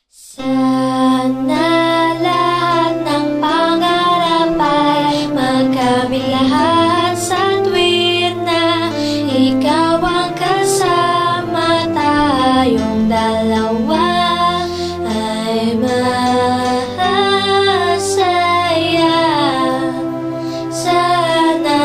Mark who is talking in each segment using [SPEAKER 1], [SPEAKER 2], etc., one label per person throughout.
[SPEAKER 1] Sana lahat ng pangarap ay magkamit lahat sa tuwid na ikaw ang kasama, tayong dalawa ay masaya. Sana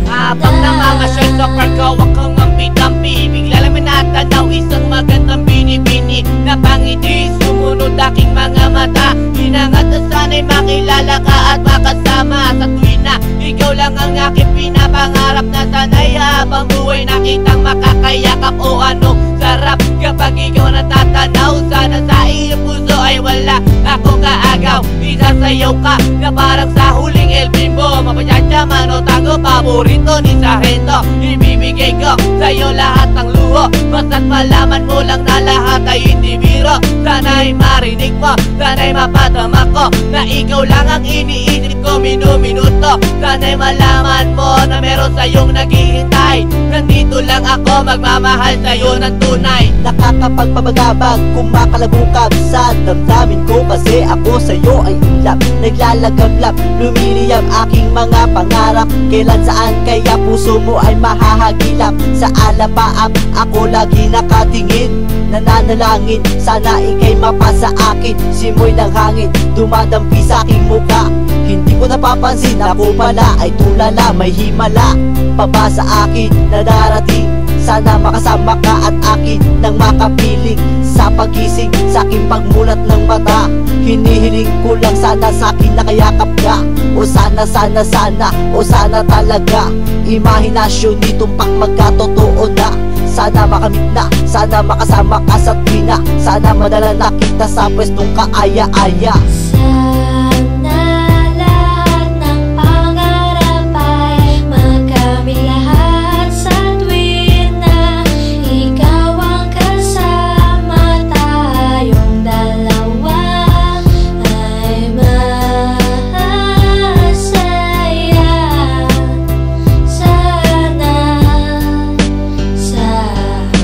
[SPEAKER 2] habang namamasyal sa parko, akong ampi-tampi, bigla lang may natanaw isang magandang bini-bini na pangiti, sumunod aking mga mata. Hinangat na sana'y makilala ka at makasama sa tuwin na ikaw lang ang aking pinapangarap, na sana'y habang buhay nakitang makakayakap. O anong sarap kapag ikaw natatanaw, sana sa iyong puso ay wala akong kaagaw. Isasayaw ka na parang sa huling El Bimbo, mapachachamano tango, paborito ni Sargento. Ibibigay ko sa'yo lahat ng luho, basta't malaman mo lang na lahat ay hindi biro. Sana'y marinig mo, sana'y mapatama ko, na ikaw lang ang iniisip ko minuto. Sana'y malaman mo na meron sa'yong naghihintay, nandito lang ako magmamahal sa'yo ng tunay.
[SPEAKER 3] Nakakapagpabagabag, kumakalabukab sa damdamin ko, kasi ako sa'yo ay ulap, naglalagablap, lumiliyab aking mga pangarap. Kailan saan kaya puso mo ay mahahagilap? Sa alapaap ako lagi nakatingin, nananalangin sana ika'y mapasa akin. Simoy ng hangin dumadampi sa aking muka, hindi ko napapansin ako pala ay tulala, may himala pa ba sa akin na darating? Sana makasama ka at akin nang makapiling sa pagising, sa aking pagmulat ng mata. Hinihiling ko lang sana sa akin nakayakap ka, o sana, o sana talaga. Imahinasyon nitumpak magkatotoo na, sana makamit na, sana makasama ka sa tuwina, sana madala na kita sa pwestong kaaya-aya.
[SPEAKER 1] sana lahat ng pangarap ay magkamit lahat sa tuwid na ikaw ang kasama, tayong dalawa ay masaya.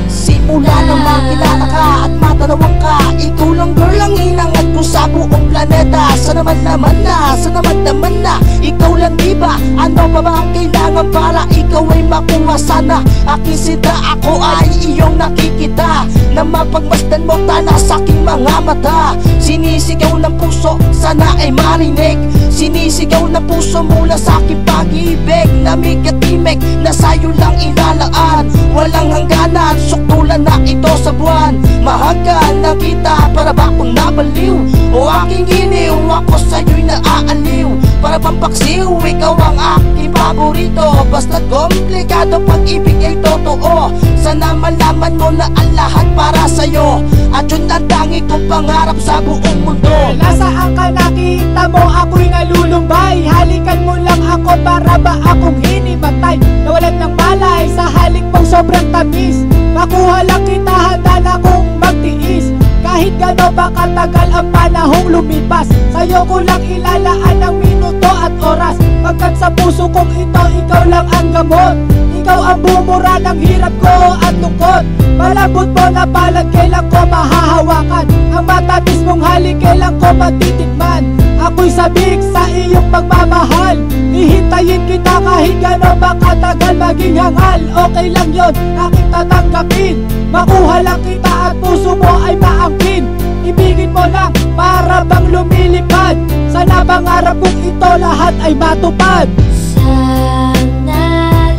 [SPEAKER 4] Simula nang makilala ka at matanawang ka, ikaw lang girl ang hinangat ko sa buong planeta. Sana naman na ikaw lang, diba? Ano pa ba ang kailangan para ikaw ay makuha? Sana aking sinta, ako ay iyong nakikita, na mapagmasdan mo tala sa aking mga mata. Sinisigaw ng puso, sana ay marinig, sinisigaw ng puso mula sa aking pag-ibig, na migatimik na sa'yo lang ilalaan. Walang hangganan, suktulan na ito sa buwan. Mahaga na kita, para ba akong nabaliw? O aking giliw, ako sa'yo'y naaaliw. Para bang paksiw, ikaw ang aking paborito. Basta't komplikado, pag-ibig ay totoo. Sana malaman mo na ang lahat para sa'yo, at yun ang tangi kong pangarap sa buong mundo.
[SPEAKER 5] Nasaan ka, nakita mo ako'y nalulumbay? Halikan mo lang ako, para ba akong hinimatay? Nawalan ng malay sa halik mong sobrang tamis. Makuha lang kita, handa na kong magtiis. Kahit gano'n ba katagal ang panahong lumipas, sa'yo ko lang ilalaan ang minuto at oras. Pagkat sa puso kong ito, ikaw lang ang gamot. Ikaw ang bumura ng hirap ko at lungkot. Malambot mo na palad, kailan ko mahahawakan? Ang matatis mong halik, kailan ko matitikman? Ako'y sabik sa iyong pagmamahal, hihintayin kita kahit gano'n ba katagal. Maging hangal, okay lang yon, aking tatanggapin. Makuha lang kita at puso mo ay maangkin. Ibigin mo lang, para bang lumilipad. Sana pangarap kong ito lahat ay matupad.
[SPEAKER 1] Sana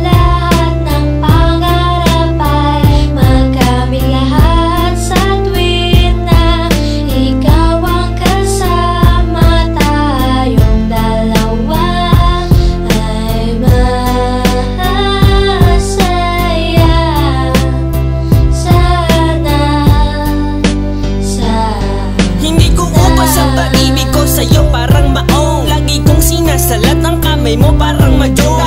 [SPEAKER 1] lahat ng pangarap ay magkamit lahat sa tuwid na ikaw ang kasama, tayong dalawa ay masaya.
[SPEAKER 6] Hindi ko ubas ang pag-ibig ko sa'yo, parang maong lagi kong sinasalat ng kamay mo, parang majong.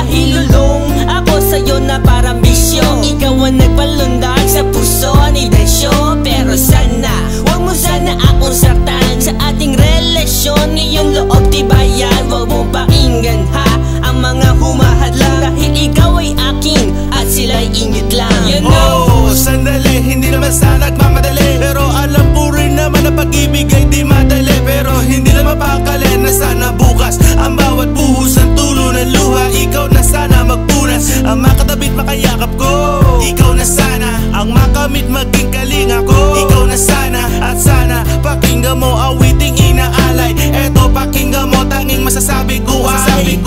[SPEAKER 7] nagmamadali. Pero alam ko rin naman na pag-ibig ay di madali. Pero hindi lang mapakali na sana bukas ang bawat buhos ng tulo ng luha. Ikaw na sana magpunas, ang makatabit makayakap ko. Ikaw na sana ang makamit maging kalinga ko. Ikaw na sana at sana pakinggan mo awiting inaalay. Eto pakinggan mo tanging masasabi ko ay